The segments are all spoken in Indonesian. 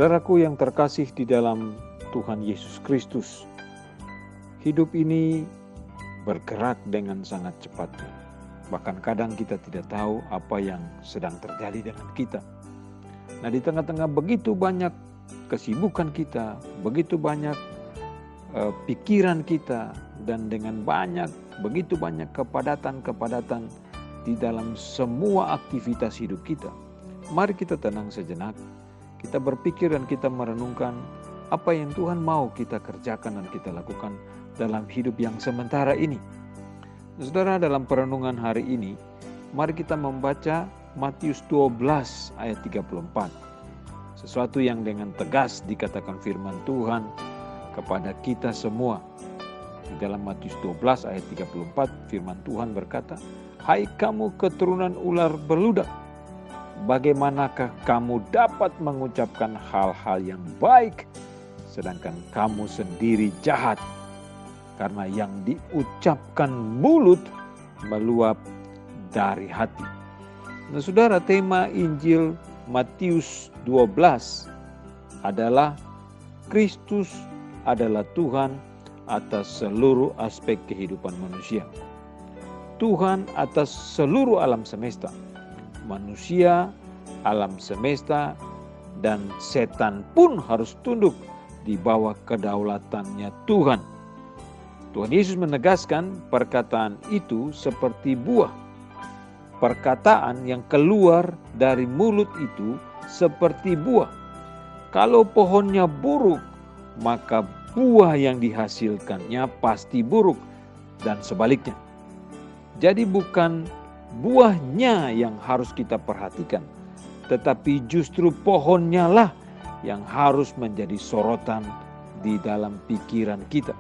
Saudaraku yang terkasih di dalam Tuhan Yesus Kristus, hidup ini bergerak dengan sangat cepat. Bahkan kadang kita tidak tahu apa yang sedang terjadi dengan kita. Nah, di tengah-tengah begitu banyak kesibukan kita, begitu banyak pikiran kita, dan dengan begitu banyak kepadatan di dalam semua aktivitas hidup kita, mari kita tenang sejenak. Kita berpikir dan kita merenungkan apa yang Tuhan mau kita kerjakan dan kita lakukan dalam hidup yang sementara ini. Saudara, dalam perenungan hari ini, mari kita membaca Matius 12 ayat 34. Sesuatu yang dengan tegas dikatakan firman Tuhan kepada kita semua. Di dalam Matius 12 ayat 34, firman Tuhan berkata, "Hai kamu keturunan ular beludak, bagaimanakah kamu dapat mengucapkan hal-hal yang baik, sedangkan kamu sendiri jahat? Karena yang diucapkan mulut meluap dari hati." Nah, saudara, tema Injil Matius 12 adalah Kristus adalah Tuhan atas seluruh aspek kehidupan manusia. Tuhan atas seluruh alam semesta. Manusia, alam semesta, dan setan pun harus tunduk di bawah kedaulatannya Tuhan. Tuhan Yesus menegaskan perkataan itu seperti buah. Perkataan yang keluar dari mulut itu seperti buah. Kalau pohonnya buruk, maka buah yang dihasilkannya pasti buruk, dan sebaliknya. Jadi bukan buahnya yang harus kita perhatikan, tetapi justru pohonnya lah yang harus menjadi sorotan di dalam pikiran kita.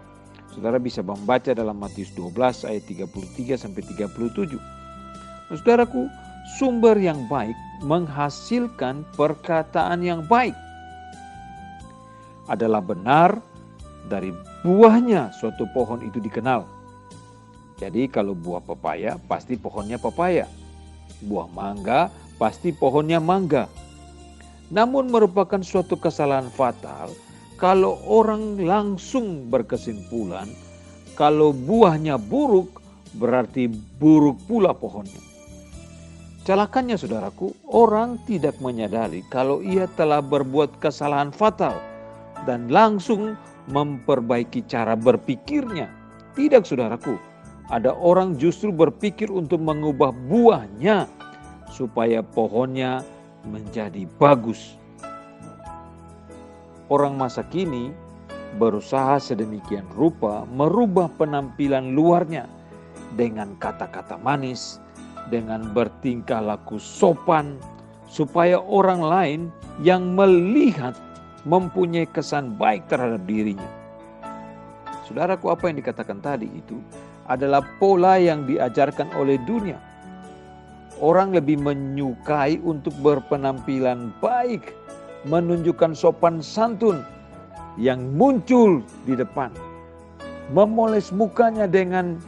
Saudara bisa membaca dalam Matius 12 ayat 33-37. Nah, saudaraku, sumber yang baik menghasilkan perkataan yang baik. Adalah benar dari buahnya suatu pohon itu dikenal. Jadi kalau buah pepaya pasti pohonnya pepaya. Buah mangga pasti pohonnya mangga. Namun merupakan suatu kesalahan fatal kalau orang langsung berkesimpulan kalau buahnya buruk berarti buruk pula pohonnya. Celakanya saudaraku, orang tidak menyadari kalau ia telah berbuat kesalahan fatal dan langsung memperbaiki cara berpikirnya. Tidak saudaraku. Ada orang justru berpikir untuk mengubah buahnya supaya pohonnya menjadi bagus. Orang masa kini berusaha sedemikian rupa merubah penampilan luarnya dengan kata-kata manis, dengan bertingkah laku sopan, supaya orang lain yang melihat mempunyai kesan baik terhadap dirinya. Saudaraku, apa yang dikatakan tadi itu adalah pola yang diajarkan oleh dunia. Orang lebih menyukai untuk berpenampilan baik, menunjukkan sopan santun yang muncul di depan, memoles mukanya dengan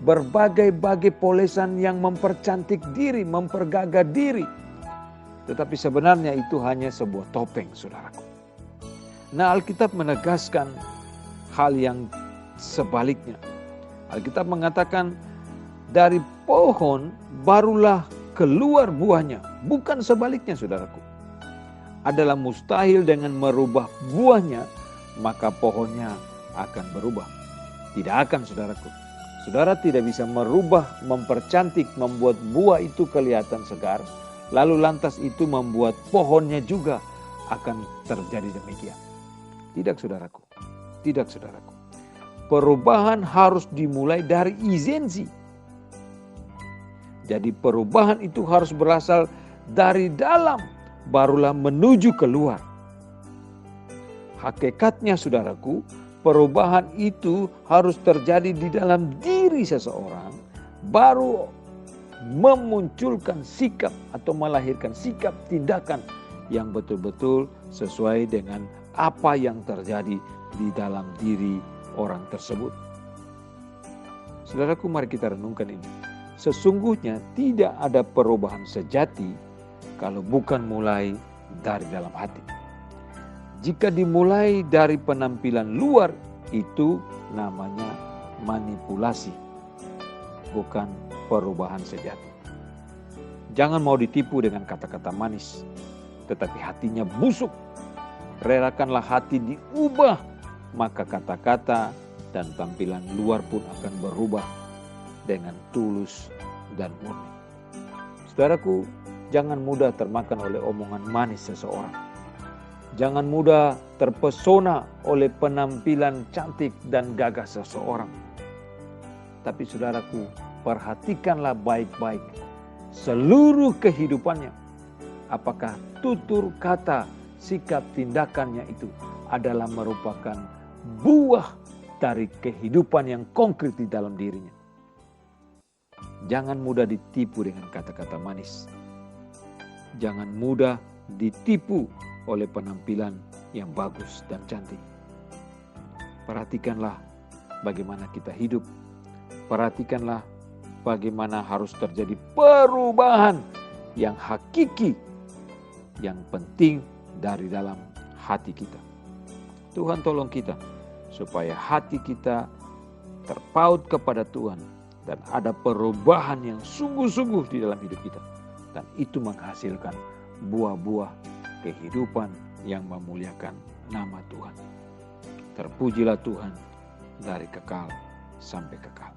berbagai-bagai polesan yang mempercantik diri, mempergagah diri. Tetapi sebenarnya itu hanya sebuah topeng, saudaraku. Nah, Alkitab menegaskan hal yang sebaliknya. Alkitab mengatakan dari pohon barulah keluar buahnya, bukan sebaliknya, saudaraku. Adalah mustahil dengan merubah buahnya, maka pohonnya akan berubah. Tidak akan, saudaraku. Saudara tidak bisa merubah, mempercantik, membuat buah itu kelihatan segar, lalu lantas itu membuat pohonnya juga akan terjadi demikian. Tidak, saudaraku. Tidak, saudaraku. Perubahan harus dimulai dari esensi. Jadi perubahan itu harus berasal dari dalam, barulah menuju keluar. Hakikatnya saudaraku, perubahan itu harus terjadi di dalam diri seseorang, baru memunculkan sikap atau melahirkan sikap tindakan yang betul-betul sesuai dengan apa yang terjadi di dalam diri orang tersebut. Saudaraku, mari kita renungkan ini. Sesungguhnya tidak ada perubahan sejati kalau bukan mulai dari dalam hati. Jika dimulai dari penampilan luar, itu namanya manipulasi, bukan perubahan sejati. Jangan mau ditipu dengan kata-kata manis, tetapi hatinya busuk. Relakanlah hati diubah, maka kata-kata dan tampilan luar pun akan berubah dengan tulus dan murni. Saudaraku, jangan mudah termakan oleh omongan manis seseorang. Jangan mudah terpesona oleh penampilan cantik dan gagah seseorang. Tapi saudaraku, perhatikanlah baik-baik seluruh kehidupannya. Apakah tutur kata, sikap tindakannya itu adalah merupakan buah dari kehidupan yang konkret di dalam dirinya. Jangan mudah ditipu dengan kata-kata manis. Jangan mudah ditipu oleh penampilan yang bagus dan cantik. Perhatikanlah bagaimana kita hidup. Perhatikanlah bagaimana harus terjadi perubahan yang hakiki, yang penting dari dalam hati kita. Tuhan tolong kita supaya hati kita terpaut kepada Tuhan dan ada perubahan yang sungguh-sungguh di dalam hidup kita. Dan itu menghasilkan buah-buah kehidupan yang memuliakan nama Tuhan. Terpujilah Tuhan dari kekal sampai kekal.